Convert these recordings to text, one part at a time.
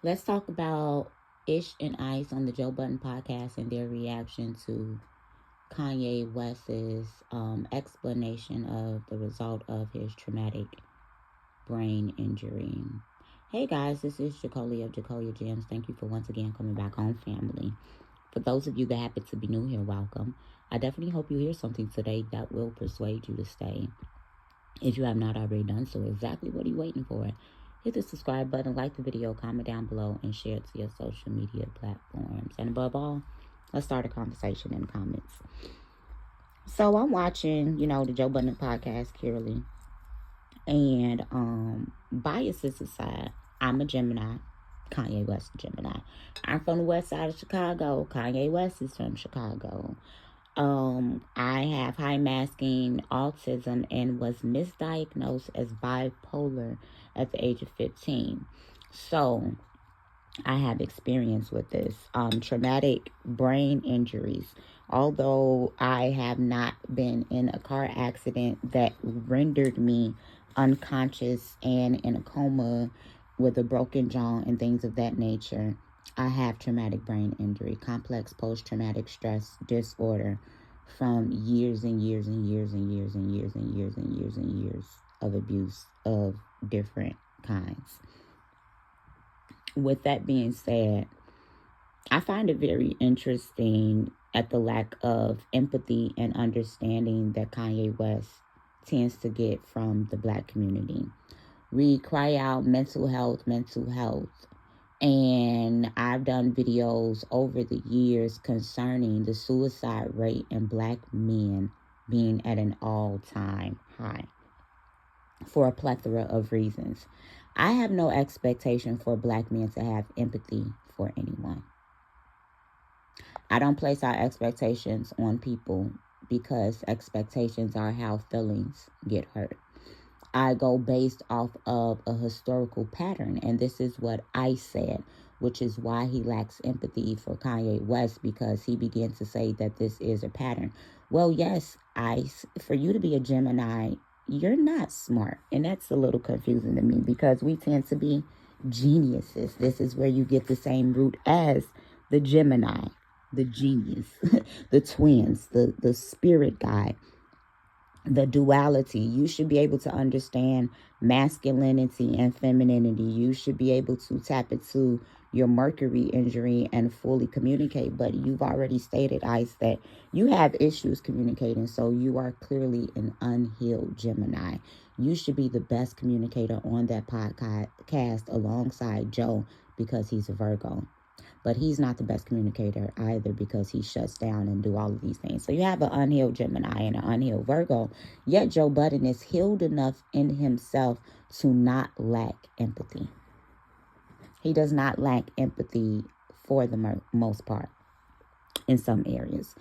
Let's talk about Ish and Ice on the Joe Budden podcast and their reaction to Kanye West's explanation of the result of his traumatic brain injury. Hey guys, this is Jacolia of Jacolia Gems. Thank you for once again coming back on, family. For those of you that happen to be new here, welcome. I definitely hope you hear something today that will persuade you to stay. If you have not already done so, exactly what are you waiting for? Hit the subscribe button, like the video, comment down below, and share it to your social media platforms. And above all, let's start a conversation in the comments. So I'm watching, the Joe Budden podcast, Curly. And biases aside, I'm a Gemini. Kanye West Gemini. I'm from the west side of Chicago. Kanye West is from Chicago. I have high masking autism and was misdiagnosed as bipolar at the age of 15. So I have experience with this. Traumatic brain injuries. Although I have not been in a car accident that rendered me unconscious and in a coma with a broken jaw and things of that nature, I have traumatic brain injury, complex post-traumatic stress disorder from years and years and years and years and years and years and years and years of abuse of different kinds. With that being said, I find it very interesting at the lack of empathy and understanding that Kanye West tends to get from the black community. We cry out mental health, mental health. And I've done videos over the years concerning the suicide rate in black men being at an all-time high for a plethora of reasons. I have no expectation for black men to have empathy for anyone. I don't place our expectations on people because expectations are how feelings get hurt. I go based off of a historical pattern, and this is what I said, which is why he lacks empathy for Kanye West, because he began to say that this is a pattern. Well, yes, for you to be a Gemini, you're not smart, and that's a little confusing to me because we tend to be geniuses. This is where you get the same root as the Gemini, the genius, the twins, the spirit guide, the duality. You should be able to understand masculinity and femininity. You should be able to tap into your Mercury injury and fully communicate. But you've already stated, Ice, that you have issues communicating. So you are clearly an unhealed Gemini. You should be the best communicator on that podcast alongside Joe because he's a Virgo. But he's not the best communicator either because he shuts down and do all of these things. So you have an unhealed Gemini and an unhealed Virgo. Yet Joe Budden is healed enough in himself to not lack empathy. He does not lack empathy for the most part in some areas.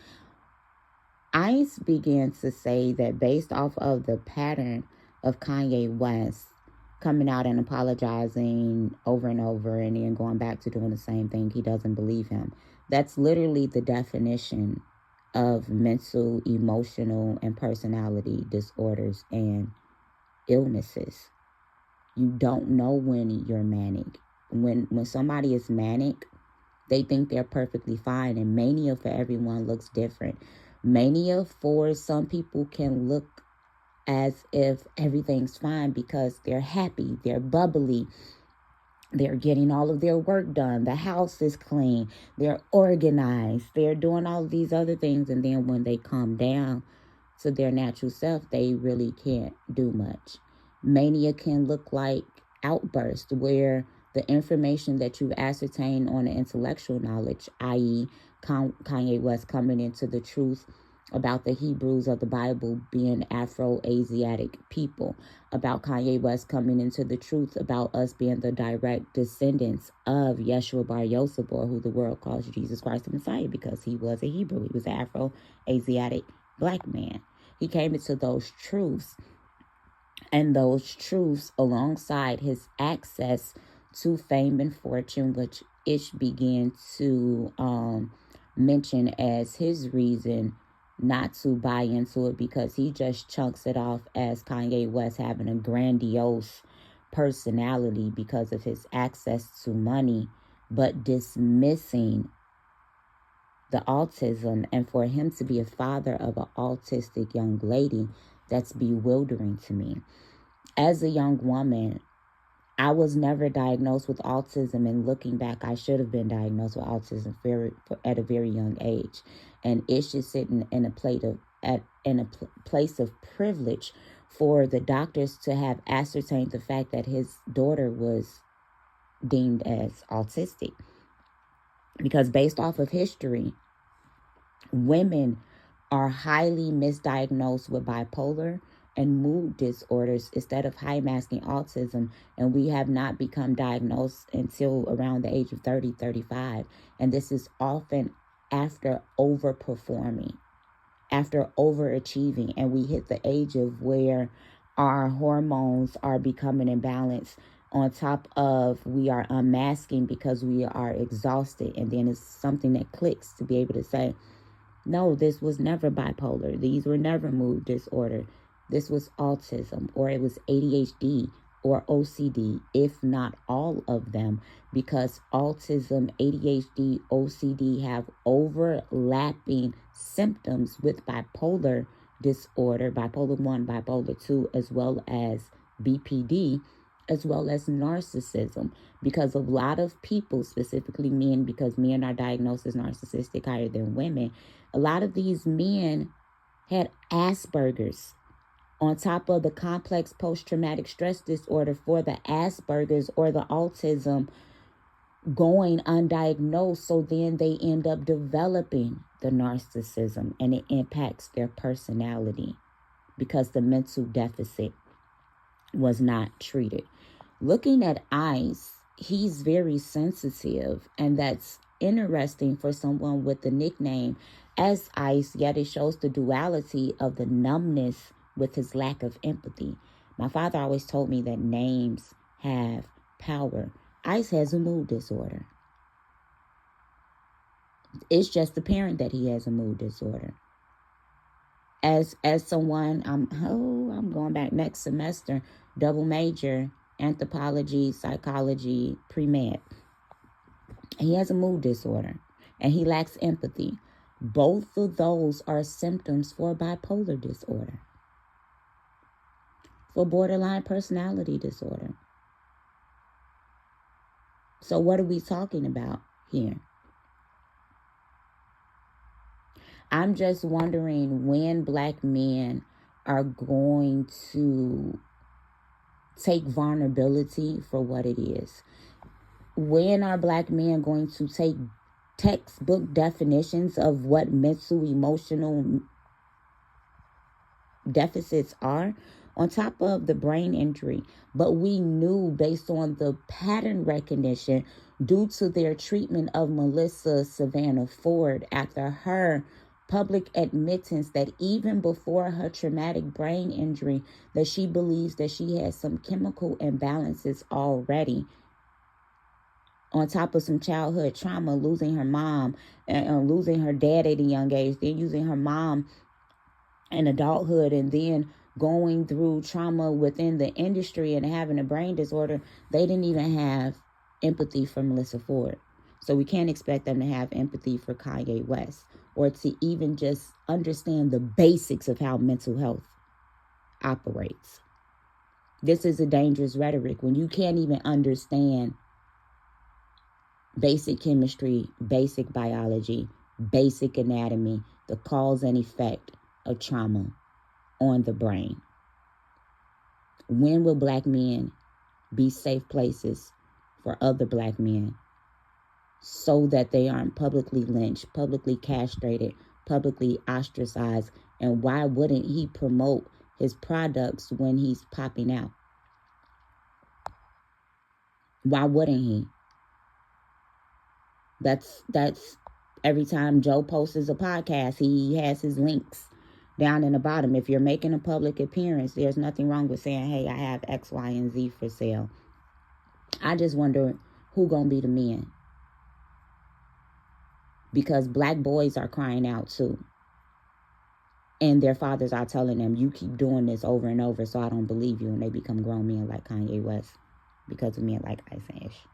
Ice began to say that based off of the pattern of Kanye West coming out and apologizing over and over and then going back to doing the same thing, he doesn't believe him. That's literally the definition of mental, emotional, and personality disorders and illnesses. You don't know when you're manic. When somebody is manic, they think they're perfectly fine, and mania for everyone looks different. Mania for some people can look as if everything's fine because they're happy, they're bubbly, they're getting all of their work done, the house is clean, they're organized, they're doing all of these other things, and then when they come down to their natural self, they really can't do much. Mania can look like outburst, where the information that you've ascertained on the intellectual knowledge, i.e. Kanye West coming into the truth about the Hebrews of the Bible being Afro-Asiatic people, about Kanye West coming into the truth about us being the direct descendants of Yeshua Bar Yosef, or who the world calls Jesus Christ the Messiah, because he was a Hebrew. He was an Afro-Asiatic black man. He came into those truths, and those truths alongside his access to fame and fortune, which Ish began to mention as his reason not to buy into it, because he just chunks it off as Kanye West having a grandiose personality because of his access to money, but dismissing the autism. And for him to be a father of an autistic young lady, that's bewildering to me. As a young woman, I was never diagnosed with autism, and looking back, I should have been diagnosed with autism at a very young age. And Ish is sitting in a place of privilege for the doctors to have ascertained the fact that his daughter was deemed as autistic. Because based off of history, women are highly misdiagnosed with bipolar and mood disorders instead of high masking autism, and we have not become diagnosed until around the age of 30, 35. And this is often after overperforming, after overachieving, and we hit the age of where our hormones are becoming imbalanced, on top of we are unmasking because we are exhausted. And then it's something that clicks to be able to say, no, this was never bipolar. These were never mood disorder. This was autism, or it was ADHD or OCD, if not all of them, because autism, ADHD, OCD have overlapping symptoms with bipolar disorder, bipolar 1, bipolar 2, as well as BPD, as well as narcissism, because a lot of people, specifically men, because men are diagnosed as narcissistic higher than women, a lot of these men had Asperger's on top of the complex post-traumatic stress disorder for the Asperger's or the autism going undiagnosed. So then they end up developing the narcissism, and it impacts their personality because the mental deficit was not treated. Looking at Ice, he's very sensitive, and that's interesting for someone with the nickname as Ice, yet it shows the duality of the numbness with his lack of empathy. My father always told me that names have power. Ice has a mood disorder. It's just apparent that he has a mood disorder. As someone, I'm going back next semester, double major, anthropology, psychology, pre-med. He has a mood disorder and he lacks empathy. Both of those are symptoms for bipolar disorder, for borderline personality disorder. So what are we talking about here? I'm just wondering when Black men are going to take vulnerability for what it is. When are Black men going to take textbook definitions of what mental, emotional deficits are, on top of the brain injury? But we knew, based on the pattern recognition due to their treatment of Melissa Savannah Ford after her public admittance, that even before her traumatic brain injury, that she believes that she has some chemical imbalances already, on top of some childhood trauma, losing her mom and losing her dad at a young age, then using her mom in adulthood, and then going through trauma within the industry and having a brain disorder. They didn't even have empathy for Melissa Ford. So we can't expect them to have empathy for Kanye West, or to even just understand the basics of how mental health operates. This is a dangerous rhetoric when you can't even understand basic chemistry, basic biology, basic anatomy, the cause and effect of trauma on the brain. When will Black men be safe places for other Black men so that they aren't publicly lynched, publicly castrated, publicly ostracized? And why wouldn't he promote his products when he's popping out? Why wouldn't he? That's every time Joe posts a podcast, he has his links down in the bottom. If you're making a public appearance, there's nothing wrong with saying, hey, I have X, Y, and Z for sale. I just wonder who gonna be the men, because Black boys are crying out too, and their fathers are telling them, you keep doing this over and over, so I don't believe you, and they become grown men like Kanye West. because of me and like icing ish.